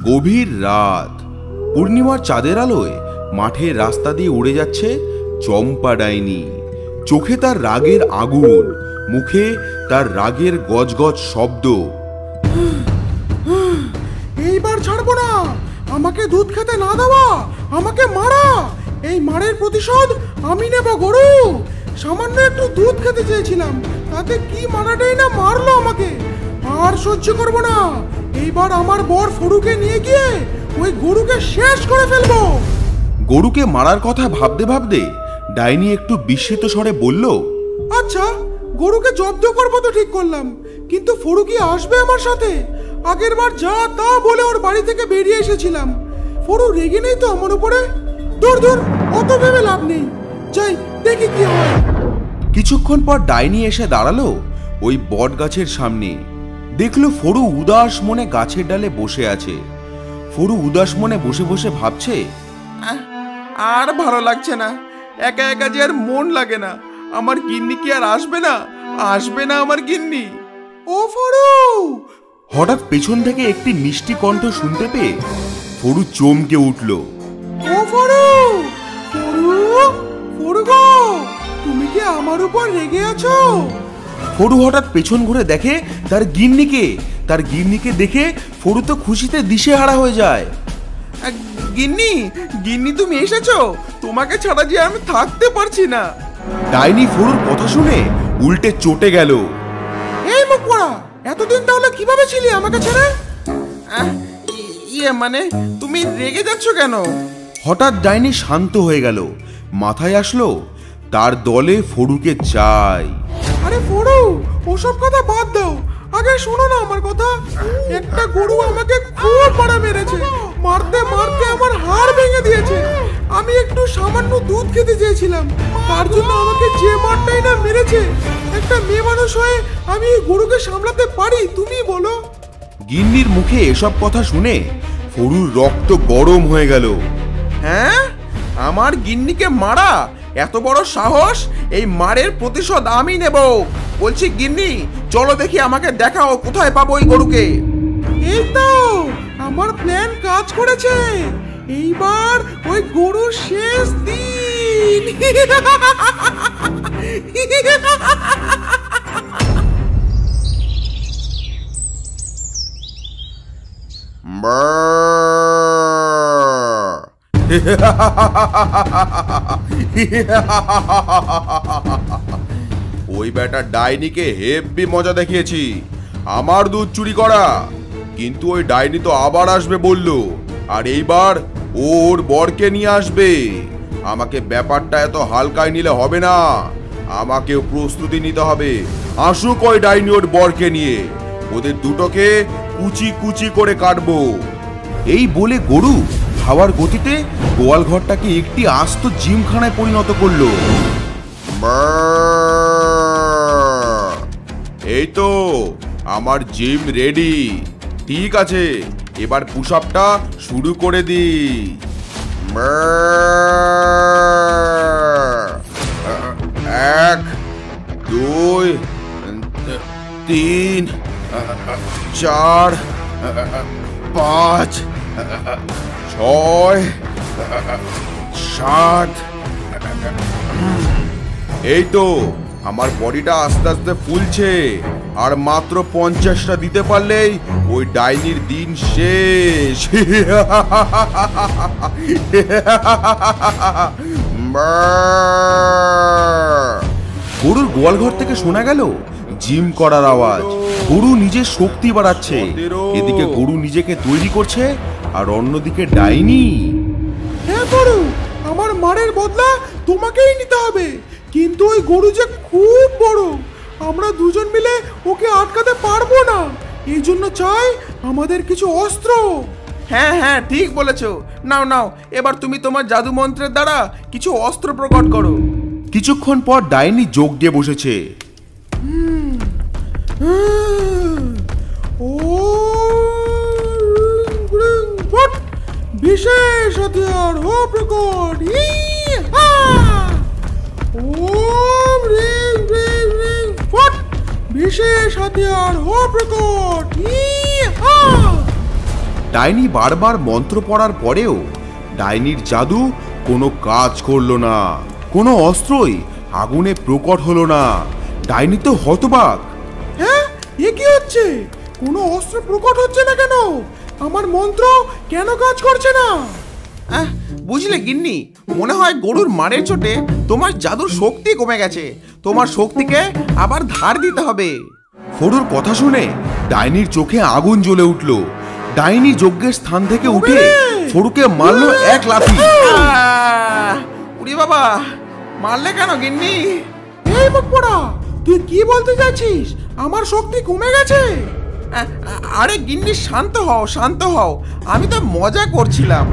গভীর রাত, পূর্ণিমার চাঁদের আলোয় মাঠের রাস্তা দিয়ে উড়ে যাচ্ছে চম্পা ডাইনি। চোখে তার রাগের আগুন, মুখে তার রাগের গজগজ শব্দ। এইবার ছাড়বো না, আমাকে দুধ খেতে না দেওয়া, আমাকে মারা, এই মারের প্রতিশোধ আমি নেব গরু। সামান্য একটু দুধ খেতে চেয়েছিলাম, তাতে কি মারাটাই না মারলো আমাকে। আর সহ্য করবো না, এইবার আমার বর ফরুকে নিয়ে গিয়ে ওই গরুকে শেষ করে ফেলবো। গরুকে মারার কথা ভাবতে ভাবতে ডাইনি একটু বিস্মিত স্বরে বলল, আচ্ছা, গরুকে জব্দ করবো তো ঠিক করলাম, কিন্তু ফরু কি আসবে আমার সাথে? আগের বার যা তা বলে ওর বাড়ি থেকে বেরিয়ে এসেছিলাম। ফরু রেগে নেই তো আমার উপরে? দূর দূর, অত ভেবে লাভ নেই, যাই দেখি কি হয়। কিছুক্ষণ পর ডাইনি এসে দাঁড়ালো ওই বট গাছের সামনে। দেখলো ফরু উদাস মনে গাছের ডালে বসে আছে। ফরু উদাস মনে বসে বসে ভাবছে, আর ভালো লাগছে না, একা একা যে আর মন লাগে না। আমার গিন্নি কি আর আসবে না? আসবে না আমার গিন্নি? ও ফরু! হঠাৎ পেছন থেকে একটি মিষ্টি কণ্ঠ শুনতে পেয়ে ফরু চমকে উঠল। ও ফরু! ফরু! ফরু গো, তুমি কি আমার উপর রেগে আছো? ফরু হঠাৎ পেছন ঘুরে দেখে তার গিন্নিকে। তার গিন্নিকে দেখে ফরু তো খুশিতে দিশেহারা হয়ে যায়। গিন্নি, গিন্নি তুমি এসেছো? তোমাকে ছাড়া যে আমি থাকতে পারছি না। ডাইনি ফরুর কথা শুনে উল্টে চটে গেল। এই মুখ পোড়া, এতদিন তাহলে কিভাবে ছিলি আমাকে ছেড়ে? মানে তুমি রেগে যাচ্ছ কেন? হঠাৎ ডাইনি শান্ত হয়ে গেল। মাথায় আসলো তার দলে ফরুকে চাই। আরে ফরু, ওসব কথা বাদ দাও, আগে শোনো না আমার কথা। একটা গরু আমাকে খুব মারা মেরেছে, মারতে মারতে আমার হাড় ভেঙে দিয়েছে। আমি একটু সামান্য দুধ খেতে চেয়েছিলাম, তার জন্য আমাকে যে মারটাই না মেরেছে। একটা মেয়ে মানুষ হয়ে আমি এই গরুকে সামলাতে পারি? তুমি বলো। গিন্নির মুখে এসব কথা শুনে ফরুর রক্ত গরম হয়ে গেল। হ্যাঁ, আমার গিন্নিকে মারা? এত বড় সাহস! এই মারের প্রতিশোধ আমি নেব। বলছি গিন্নি, চলো দেখি, আমাকে দেখাও কোথায় পাবো ওই গরুকে। এই তো আমার প্ল্যান কাজ করেছে। এইবার ওই গরুর শেষ দিন। ওই বেটা ডাইনিকে হেব্বি মজা দেখিয়েছি, আমার দুধ চুরি করা। কিন্তু ওই ডাইনি তো আবার আসবে বললো, আর এইবার ওর বরকে নিয়ে আসবে। আমাকে ব্যাপারটা এত হালকায় নিলে হবে না, আমাকেও প্রস্তুতি নিতে হবে। আসুক ওই ডাইনি ওর বরকে নিয়ে, ওদের দুটোকে কুচি কুচি করে কাটবো। এই বলে গরু হাওয়ার গতিতে গোয়াল ঘরটাকে একটি আস্ত জিমখানায় পরিণত করলো। এই তো আমার জিম রেডি। ঠিক আছে, এবার পুশ আপটা শুরু করে দি। 1 2 3 4 5 6 7। এই তো আমার বডিটা আস্তে আস্তে ফুলছে, আর মাত্র 50টা দিতে পারলেই ওই ডাইনির দিন শেষ। গরুর গোয়ালঘর থেকে শোনা গেল জিম করার আওয়াজ। গরু নিজের শক্তি বাড়াচ্ছে, এদিকে গরু নিজেকে তৈরি করছে, আর অন্যদিকে ডাইনি। হ্যাঁ গরু, আমার মারের বদলা তোমাকেই নিতে হবে, কিন্তু ওই গরু যে খুব বড়, আমরা দুজন মিলে ওকে আটকাতে পারবো না। এই জন্য চাই আমাদের কিছু অস্ত্র। হ্যাঁ হ্যাঁ, ঠিক বলেছো। নাও নাও, এবার তুমি তোমার জাদু মন্ত্রের দ্বারা কিছু অস্ত্র প্রকট করো। কিছুক্ষণ পর ডাইনি যোগ দিয়ে বসেছে। বিশেষ হাতিয়ার হো প্রকট। ওম রিং রিং রিং ফট, বিশেষ হাতিয়ার হো প্রকট। ডাইনি বারবার মন্ত্র পড়ার পরেও ডাইনির জাদু কোনো কাজ করলো না। কোনো অস্ত্রই আগুনে প্রকট হলো না। ডাইনি তো হতবাক। হ্যাঁ, এ কি হচ্ছে? কোনো অস্ত্র প্রকট হচ্ছে না কেন? আমার মন্ত্র কেন কাজ করছে না? বুঝলে গিন্নি, মনে হয় গরুর মারের চোটে তোমার জাদুর শক্তি কমে গেছে। তোমার শক্তিকে আবার ধার দিতে হবে। ফড়ুর কথা শুনে ডাইনির চোখে আগুন জ্বলে উঠল। ডাইনি যজ্ঞের স্থান থেকে উঠে ফড়ুকে মারলো এক লাথি। উড়ি বাবা, মারলে কেন গিন্নি? এই মুখ পোড়া, তুই কি বলতে চাইছিস? আমার শক্তি কমে গেছে? আরে গিন্নি, শান্ত হও, শান্ত হও, আমি তো মজা করছিলাম।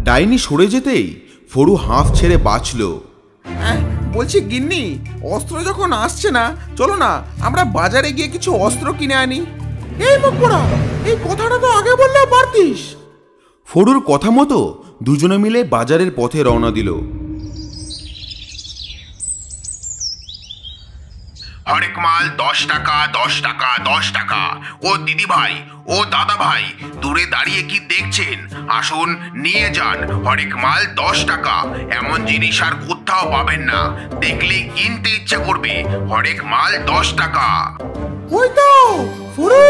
ডাইনি সরে যেতেই ফড়ু হাঁফ ছেড়ে বাঁচল। বলছি গিন্নি, অস্ত্র যখন আসছে না, চলো না আমরা বাজারে গিয়ে কিছু অস্ত্র কিনে আনি। এই মুখ পোড়া, এই কথাটা তো আগে বললেও পারতিস। ফড়ুর কথা মতো দুজনে মিলে বাজারের পথে রওনা দিল। হরেক মাল 10 টাকা, 10 টাকা, 10 টাকা। ও দিদি ভাই, ও দাদা ভাই, দূরে দাঁড়িয়ে কি দেখছেন? আসুন নিয়ে যান, হরেক মাল 10 টাকা। এমন জিনিস আর কোথাও পাবেন না, দেখলেই কিনতে ইচ্ছে করবে। হরেক মাল 10 টাকা। ওই তো ফড়ু,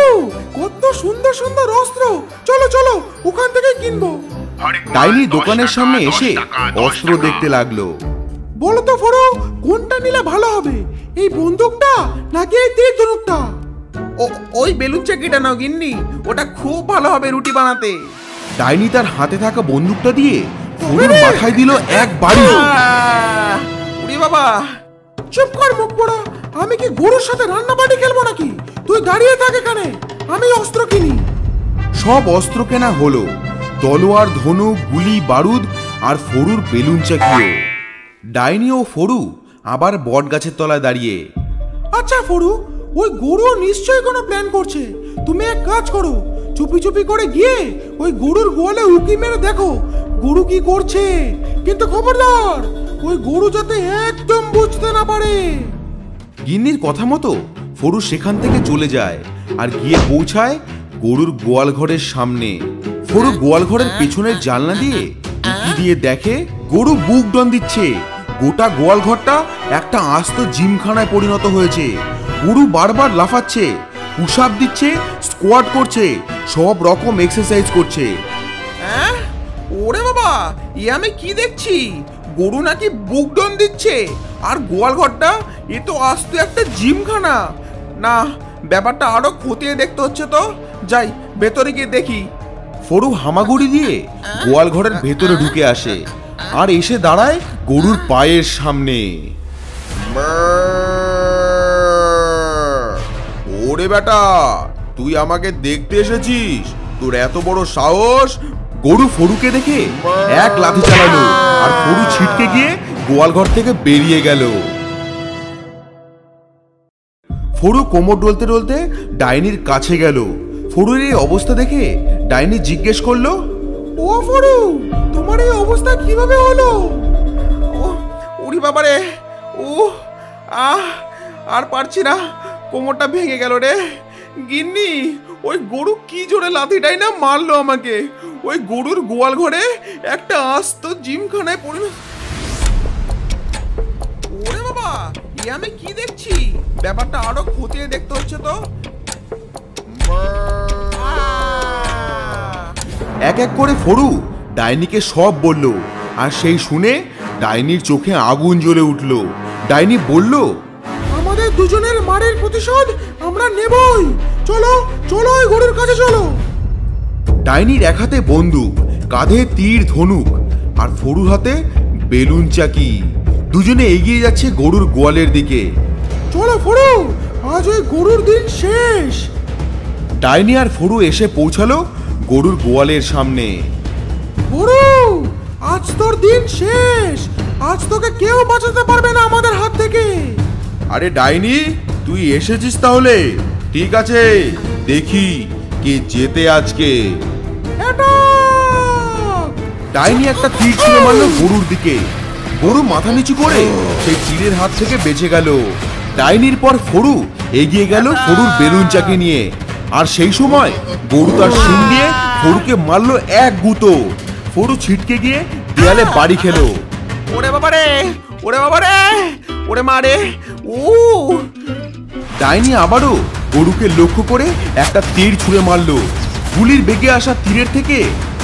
কত সুন্দর সুন্দর অস্ত্র। চলো চলো, ওখান থেকে কিনবো। হরেক মাল ডাইনি 10 দোকানের টাকা, সামনে 10 এসে টাকা, 10 অস্ত্র টাকা। দেখতে লাগলো। বলো তো ফড়ু, কোনটা নিলে ভালো হবে? এই বন্দুকটা নাকি এই তীর ধনুকটা? ওই বেলুন চাকিটা নাও গিন্নি, ওটা খুব ভালো হবে রুটি বানাতে। ডাইনি তার হাতে থাকা বন্দুকটা দিয়ে ফড়ুর মাথায় দিল এক বাড়ি। উড়ি বাবা! চুপ কর মুখ পোড়া, আমি কি গরুর সাথে রান্না বাড়ি খেলবো নাকি? তুই দাঁড়িয়ে থাক এখানে, আমি অস্ত্র কিনি। সব অস্ত্র কেনা হলো, তলোয়ার, ধনুক, গুলি, বারুদ আর ফড়ুর বেলুন চাকিও। ডাইনি ও ফড়ু আবার বট গাছের তলায় দাঁড়িয়ে। আচ্ছা ফড়ু, ওই গরু নিশ্চয়ই কোনো প্ল্যান করছে। তুমি এক কাজ করো, চুপি চুপি করে গিয়ে ওই গরুর গোয়ালে উকি মেরে দেখো গরু কি করছে। কিন্তু খবরদার, ওই গরু যাতে একদম বুঝতে না পারে। গিন্নির কথা মতো ফড়ু সেখান থেকে চলে যায় আর গিয়ে পৌঁছায় গরুর গোয়াল ঘরের সামনে। ফড়ু গোয়াল ঘরের পেছনের জানলা দিয়ে উঁকি দিয়ে দেখে গরু বুক ডন দিচ্ছে। গোটা গোয়াল ঘরটা একটা আস্ত জিমখানায় পরিণত হয়েছে। গরু বারবার লাফাচ্ছে, পুশআপ দিচ্ছে, স্কোয়াট করছে, সব রকম এক্সারসাইজ করছে। ওরে বাবা, এ আমি কি দেখছি? গরু নাকি বুক ডন দিচ্ছে, আর গোয়াল ঘরটা এ তো আস্ত একটা জিমখানা। না, ব্যাপারটা আরো খতিয়ে দেখতে হচ্ছে তো। যাই, ভেতরে গিয়ে দেখি। ফড়ু হামাগুড়ি দিয়ে গোয়াল ঘরের ভেতরে ঢুকে আসে আর এসে দাঁড়ায় গরুর পায়ের সামনে। ওরে বেটা, তুই আমাকে দেখতে এসেছিস? তোর এত বড় সাহস! গরু ফড়ুকে দেখে এক লাথি চালালো আর ফড়ু ছিটকে গিয়ে গোয়াল ঘর থেকে বেরিয়ে গেল। ফড়ু কোমর ডলতে ডলতে ডাইনির কাছে গেল। ফড়ুর এই অবস্থা দেখে ডাইনি জিজ্ঞেস করলো, ও ফড়ু, তোমার এই অবস্থা কিভাবে হলো? উড়ি বাবারে, ও আর পারছি না, কোমরটা ভেঙে গেল রে। গিন্নি, ওই গরু কি জোরে লাথিটাই না মারলো আমাকে। ওই গরুর গোয়াল ঘরে একটা আস্ত জিমখানায় পরিণত। ওরে বাবা, এ আমি কি দেখছি? ব্যাপারটা আরো খতিয়ে দেখতে হচ্ছে তো। এক এক করে ফড়ু ডাইনিকে সব বলল। আর সেই শুনে ডাইনির চোখে আগুন জ্বলে উঠল। ডাইনি বলল, আমাদের দুজনের মারের প্রতিশোধ আমরা নেবই। চলো চলো, ওই গরুর কাছে চলো। ডাইনির এক হাতে বন্দুক, কাঁধে তীর ধনুক আর ফড়ুর হাতে বেলুন চাকি। দুজনে এগিয়ে যাচ্ছে গরুর গোয়ালের দিকে। চলো ফড়ু, আজ ওই গরুর দিন শেষ। ডাইনি আর ফড়ু এসে পৌঁছালো গরুর গোয়ালের সামনে। গরু, আজ তোর দিন শেষ। আজ তোকে কেউ বাঁচাতে পারবে না আমাদের হাত থেকে। আরে ডাইনি, তুই এসেছিস তাহলে? ঠিক আছে, দেখি কে জেতে আজকে। ডাইনি একটা তীর ছুঁড়ে মারল গরুর দিকে। গরু মাথা নিচু করে সেই তীরের হাত থেকে বেঁচে গেল। ডাইনির পর ফড়ু এগিয়ে গেল ফড়ুর বেলুন চাকি নিয়ে। আর সেই সময় গরু তার শিং দিয়ে ফরুকে মারলো এক গুঁতো। ফরু ছিটকে গিয়ে দেয়ালে বাড়ি খেলো। ওরে বাবা রে, ওরে বাবা রে, ওরে মা রে। ও ডাইনি আবারও গরুকে লক্ষ্য করে একটা তীর ছুঁড়ে মারলো। গুলির বেগে আসা তীরের থেকে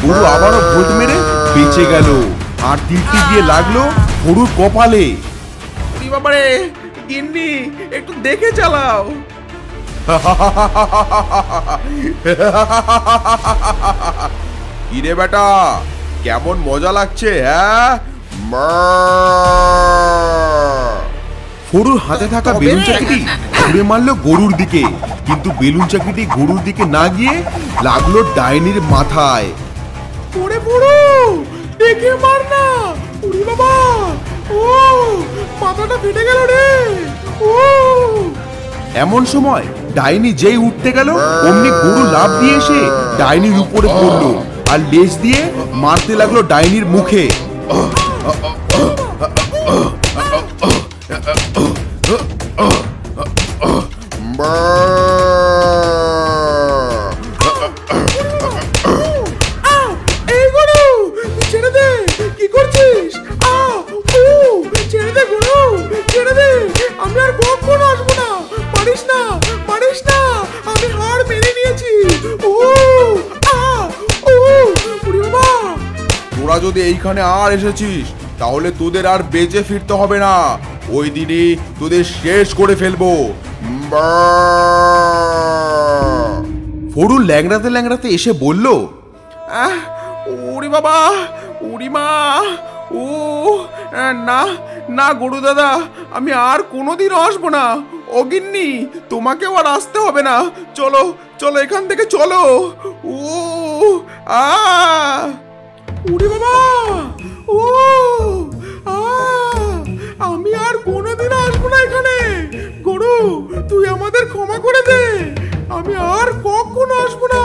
গরু আবারও ভোট মেরে বেঁচে গেল। আর তীরটি গিয়ে লাগলো গরুর কপালে। ওরে বাবা রে, গিন্নি একটু দেখে চালাও। কিরে বেটা, কেমন মজা লাগছে? হ্যাঁ, ফরুর হাতে থাকা বেলুন চাকিটি ছুঁড়ে মারলো গরুর দিকে, কিন্তু বেলুন চাকিটি গরুর দিকে না গিয়ে লাগলো ডাইনির মাথায়। ওরে বুড়ো, দেখে মার না। ওরে বাবা, ও মাথাটা ফেটে গেল রে। ও এমন সময় ডাইনি যেই উঠতে গেল অমনি গরু লাফ দিয়ে এসে ডাইনির উপরে পড়লো আর লেজ দিয়ে মারতে লাগলো ডাইনির মুখে। এই গরু, ছেড়ে দে। কি করছিস? ছেড়ে দে গরু, ছেড়ে দে। আমি আর কখনো আসবো না। পারিস না, পারিস না। আমি হার মেনে নিয়েছি। ও ওরে বাবা। তোরা যদি এইখানে আর এসেছিস তাহলে তোদের আর বেঁচে ফিরতে হবে না। ওই দিনই তোদের শেষ করে ফেলবো। ফরু ল্যাংড়াতে ল্যাংড়াতে এসে বলল, ওরে বাবা, ওরে মা। ও না না গরু দাদা, আমি আর কোনোদিনও আসবো না। ও গিন্নি, তোমাকেও আর আসতে হবে না। চলো চলো, এখান থেকে চলো। ও আ ওরে বাবা, ও আমি আর কোনোদিন আসবো না এখানে। গরু, তুই আমাদের ক্ষমা করে দে। আমি আর কখনো আসবো না।